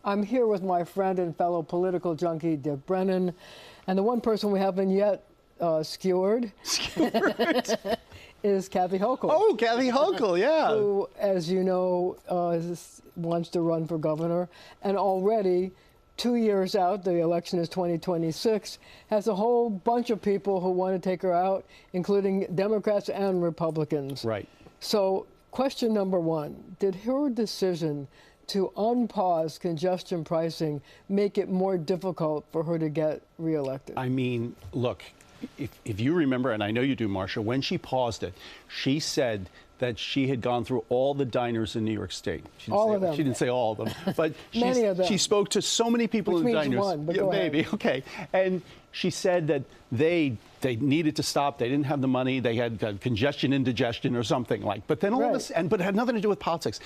I'm here with my friend and fellow political junkie, Brennan, and the one person we haven't yet skewered is Kathy Hochul. Oh, Kathy Hochul, yeah. Who, as you know, wants to run for governor, and already 2 years out, the election is 2026, has a whole bunch of people who want to take her out, including Democrats and Republicans. Right. So question number one, did her decision to unpause congestion pricing make it more difficult for her to get reelected? I mean, look, if you remember, and I know you do, Marcia, when she paused it, she said that she had gone through all the diners in New York State. All of them. She didn't say all of them, but many of them. She spoke to so many people in the diners. One, but yeah, go maybe, ahead. okay. And she said that they needed to stop. They didn't have the money. They had congestion, indigestion, or something like. But then all of this, but it had nothing to do with politics.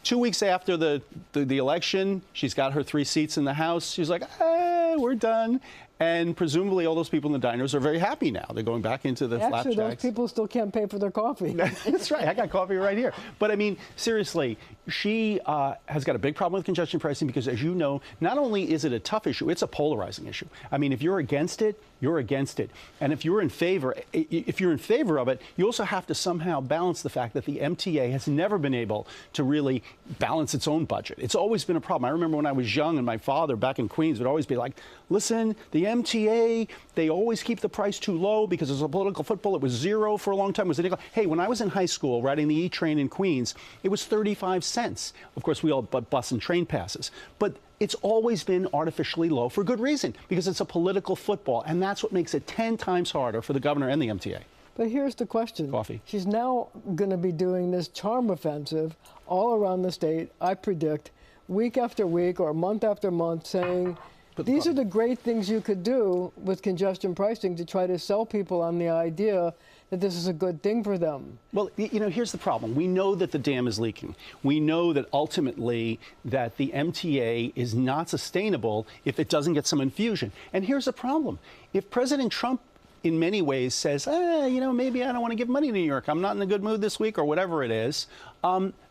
2 weeks after the election, she's got her 3 seats in the House. She's like, we're done. And presumably all those people in the diners are very happy now. They're going back into the flapjacks. Actually, those people still can't pay for their coffee. That's right. I got coffee right here. But I mean, seriously, she has got a big problem with congestion pricing because, as you know, not only is it a tough issue, it's a polarizing issue. I mean, if you're against it, you're against it. And if you're in favor of it, you also have to somehow balance the fact that the MTA has never been able to really balance its own budget. It's always been a problem. I remember when I was young and my father back in Queens would always be like, listen, the MTA, they always keep the price too low because it's a political football. It was zero for a long time. It was a nickel. Hey, when I was in high school riding the E train in Queens, it was 35 cents. Of course, we all bought bus and train passes. But it's always been artificially low for good reason, because it's a political football, and that's what makes it 10 times harder for the governor and the MTA. But here's the question. Coffee. She's now going to be doing this charm offensive all around the state, I predict, week after week or month after month, saying, these are the great things you could do with congestion pricing to try to sell people on the idea that this is a good thing for them. Well, you know, here's the problem. We know that the dam is leaking. We know that ultimately that the MTA is not sustainable if it doesn't get some infusion. And here's the problem. If President Trump in many ways says, you know, maybe I don't want to give money to New York. I'm not in a good mood this week or whatever it is.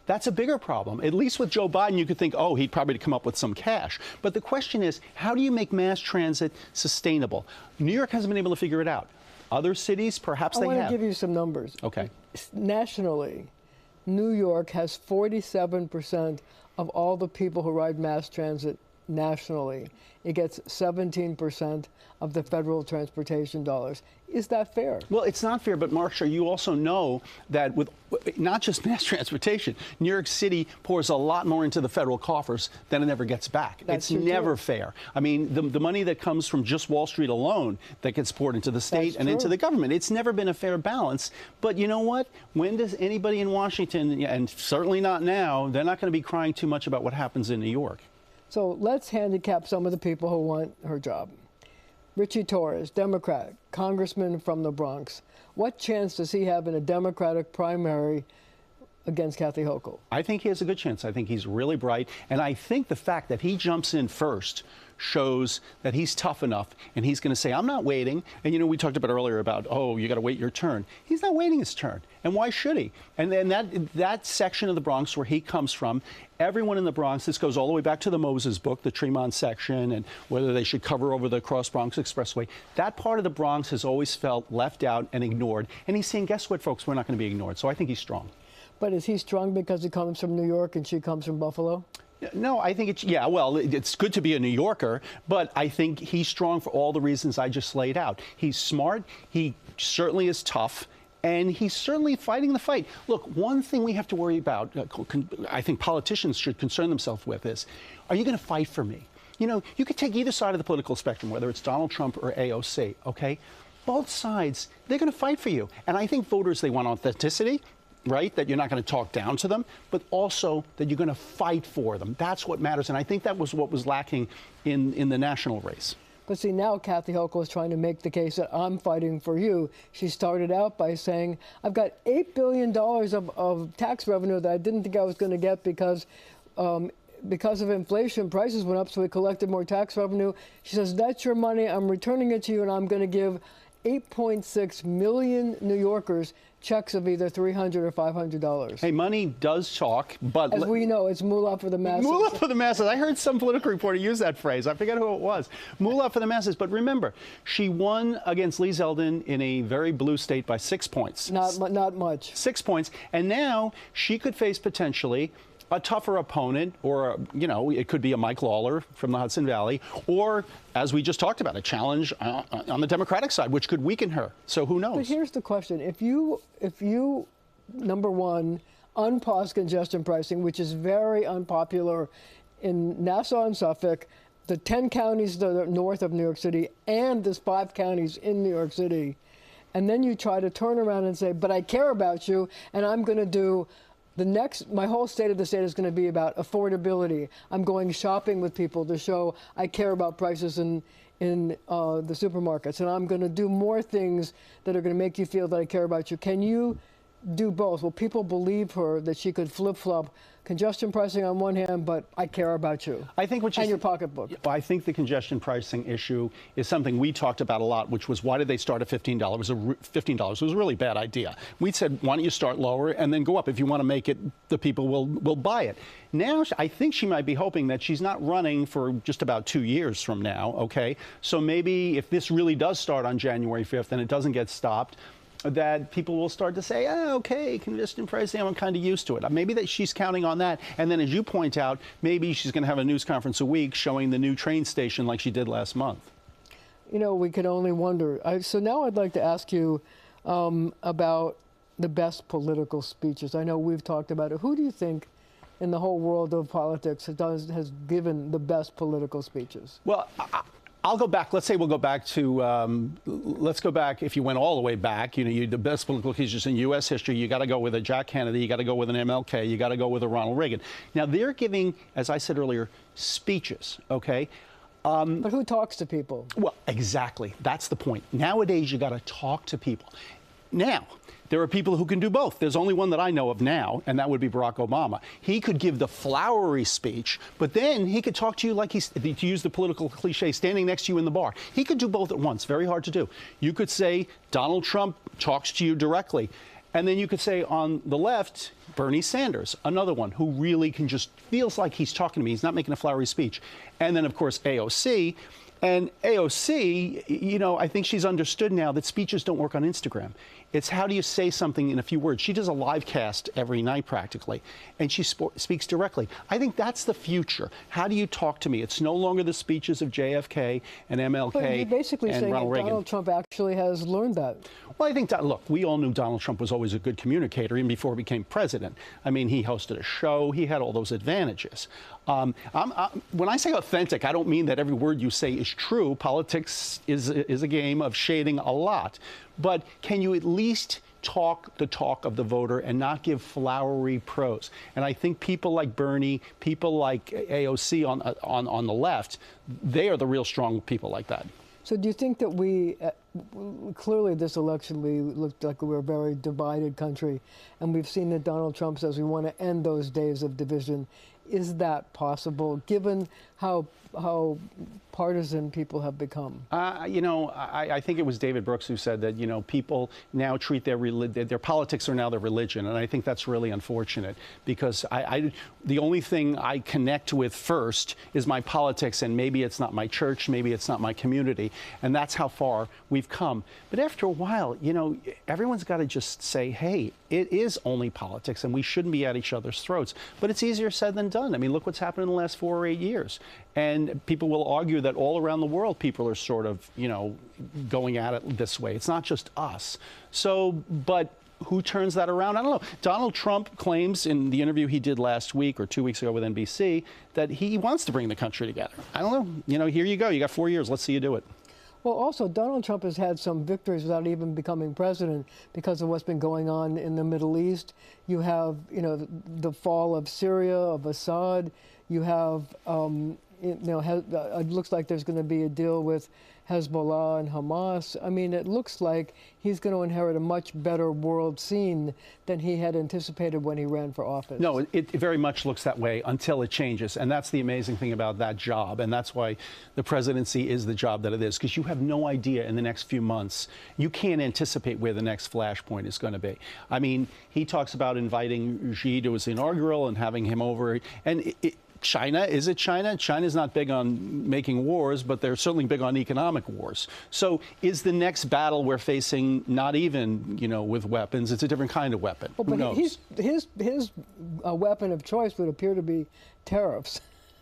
That's a bigger problem. At least with Joe Biden, you could think, oh, he'd probably come up with some cash. But the question is, how do you make mass transit sustainable? New York hasn't been able to figure it out. Other cities, perhaps they have. I want to give you some numbers. Okay. Nationally, New York has 47% of all the people who ride mass transit nationally. It gets 17% of the federal transportation dollars. Is that fair? Well, it's not fair, but Marcia, you also know that with not just mass transportation, New York City pours a lot more into the federal coffers than it ever gets back. It's never fair. I mean, the money that comes from just Wall Street alone that gets poured into the state and into the government, it's never been a fair balance. But you know what? When does anybody in Washington, and certainly not now, they're not going to be crying too much about what happens in New York. So let's handicap some of the people who want her job. Richie Torres, Democrat, congressman from the Bronx. What chance does he have in a Democratic primary against Kathy Hochul? I think he has a good chance. I think he's really bright. And I think the fact that he jumps in first shows that he's tough enough, and he's going to say, I'm not waiting. And, you know, we talked about earlier about, oh, you got to wait your turn. He's not waiting his turn. And why should he? And then that section of the Bronx where he comes from, everyone in the Bronx, this goes all the way back to the Moses book, the Tremont section, and whether they should cover over the Cross Bronx Expressway. That part of the Bronx has always felt left out and ignored. And he's saying, guess what, folks, we're not going to be ignored. So I think he's strong. But is he strong because he comes from New York and she comes from Buffalo? No, I think it's good to be a New Yorker, but I think he's strong for all the reasons I just laid out. He's smart, he certainly is tough, and he's certainly fighting the fight. Look, one thing we have to worry about, I think politicians should concern themselves with is, are you going to fight for me? You know, you could take either side of the political spectrum, whether it's Donald Trump or AOC, okay? Both sides, they're going to fight for you. And I think voters, they want authenticity. Right? That you're not going to talk down to them, but also that you're going to fight for them. That's what matters. And I think that was what was lacking in the national race. But see, now Kathy Hochul is trying to make the case that I'm fighting for you. She started out by saying, I've got $8 billion of tax revenue that I didn't think I was going to get because of inflation, prices went up, so we collected more tax revenue. She says, that's your money. I'm returning it to you, and I'm going to give 8.6 million New Yorkers checks of either $300 or $500. Hey, money does talk, but as we know, it's moolah for the masses. Moolah for the masses. I heard some political reporter use that phrase. I forget who it was. Moolah for the masses. But remember, she won against Lee Zeldin in a very blue state by 6 points. Not much. 6 points. And now she could face potentially a tougher opponent, or, you know, it could be a Mike Lawler from the Hudson Valley, or, as we just talked about, a challenge on the Democratic side, which could weaken her. So who knows? But here's the question. If you, number one, unpause congestion pricing, which is very unpopular in Nassau and Suffolk, the 10 counties that are north of New York City, and there's 5 counties in New York City, and then you try to turn around and say, but I care about you, and I'm going to do my whole state of the state is going to be about affordability. I'm going shopping with people to show I care about prices in the supermarkets, and I'm going to do more things that are going to make you feel that I care about you. Can you do both? Will people believe her that she could flip-flop congestion pricing on one hand, but I care about you? I think and your pocketbook. I think the congestion pricing issue is something we talked about a lot, which was why did they start at $15? It was $15. It was a really bad idea. We said, why don't you start lower and then go up? If you want to make it, the people will buy it. Now, I think she might be hoping that she's not running for just about 2 years from now, okay? So maybe if this really does start on January 5th and it doesn't get stopped, that people will start to say, okay, congestion pricing, I'm kind of used to it. Maybe that she's counting on that. And then, as you point out, maybe she's going to have a news conference a week showing the new train station like she did last month. You know, we can only wonder. So now I'd like to ask you about the best political speeches. I know we've talked about it. Who do you think in the whole world of politics has given the best political speeches? Well, I'll go back. Let's say we'll go back to, let's go back, if you went all the way back, you know, the best political speeches in U.S. history, you got to go with a Jack Kennedy, you got to go with an MLK, you got to go with a Ronald Reagan. Now, they're giving, as I said earlier, speeches, okay? But who talks to people? Well, exactly. That's the point. Nowadays, you got to talk to people. Now, there are people who can do both. There's only one that I know of now, and that would be Barack Obama. He could give the flowery speech, but then he could talk to you like he's, to use the political cliche, standing next to you in the bar. He could do both at once. Very hard to do. You could say Donald Trump talks to you directly. And then you could say on the left, Bernie Sanders, another one who really can just feels like he's talking to me. He's not making a flowery speech. And then, of course, AOC. And AOC, you know, I think she's understood now that speeches don't work on Instagram. It's how do you say something in a few words. She does a live cast every night practically, and she speaks directly. I think that's the future. How do you talk to me? It's no longer the speeches of JFK and MLK but you're basically and saying Ronald Reagan. Donald Trump actually has learned that. Well, I think, look, we all knew Donald Trump was always a good communicator, even before he became president. I mean, he hosted a show. He had all those advantages. When I say authentic, I don't mean that every word you say is true. Politics is a game of shading a lot. But can you at least talk the talk of the voter and not give flowery prose? And I think people like Bernie, people like AOC on the left, they are the real strong people like that. So do you think that we, clearly this election, we looked like we were a very divided country, and we've seen that Donald Trump says we want to end those days of division. Is that possible, given how partisan people have become? You know, I think it was David Brooks who said that, you know, people now treat their politics are now their religion. And I think that's really unfortunate, because the only thing I connect with first is my politics, and maybe it's not my church, maybe it's not my community. And that's how far we've come. But after a while, you know, everyone's got to just say, hey, it is only politics and we shouldn't be at each other's throats. But it's easier said than done. I mean, look what's happened in the last 4 or 8 years. And people will argue that all around the world, people are sort of, you know, going at it this way. It's not just us. So, but who turns that around? I don't know. Donald Trump claims in the interview he did last week or 2 weeks ago with NBC that he wants to bring the country together. I don't know. You know, here you go. You got 4 years. Let's see you do it. Well, also, Donald Trump has had some victories without even becoming president because of what's been going on in the Middle East. You have, you know, the fall of Syria, of Assad. You have, it looks like there's going to be a deal with Hezbollah and Hamas. I mean, it looks like he's going to inherit a much better world scene than he had anticipated when he ran for office. No, it very much looks that way until it changes. And that's the amazing thing about that job. And that's why the presidency is the job that it is, because you have no idea in the next few months. You can't anticipate where the next flashpoint is going to be. I mean, he talks about inviting Xi to his inaugural and having him over. And China, is it China? China's not big on making wars, but they're certainly big on economic wars. So is the next battle we're facing not even, with weapons? It's a different kind of weapon. Well, but his weapon of choice would appear to be tariffs.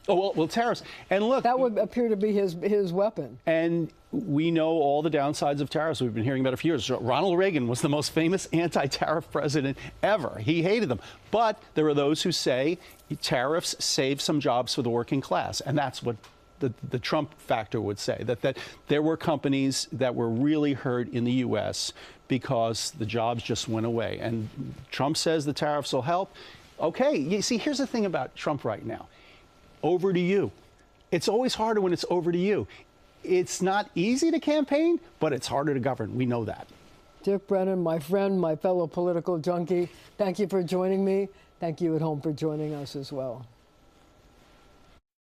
Oh, well, tariffs. And look, that would appear to be his weapon. And we know all the downsides of tariffs. We've been hearing about it for years. Ronald Reagan was the most famous anti-tariff president ever. He hated them. But there are those who say tariffs save some jobs for the working class. And that's what the Trump factor would say, that there were companies that were really hurt in the U.S. because the jobs just went away. And Trump says the tariffs will help. Okay, you see, here's the thing about Trump right now. Over to you. It's always harder when it's over to you. It's not easy to campaign, but it's harder to govern. We know that. Dick Brennan, my friend, my fellow political junkie, thank you for joining me. Thank you at home for joining us as well.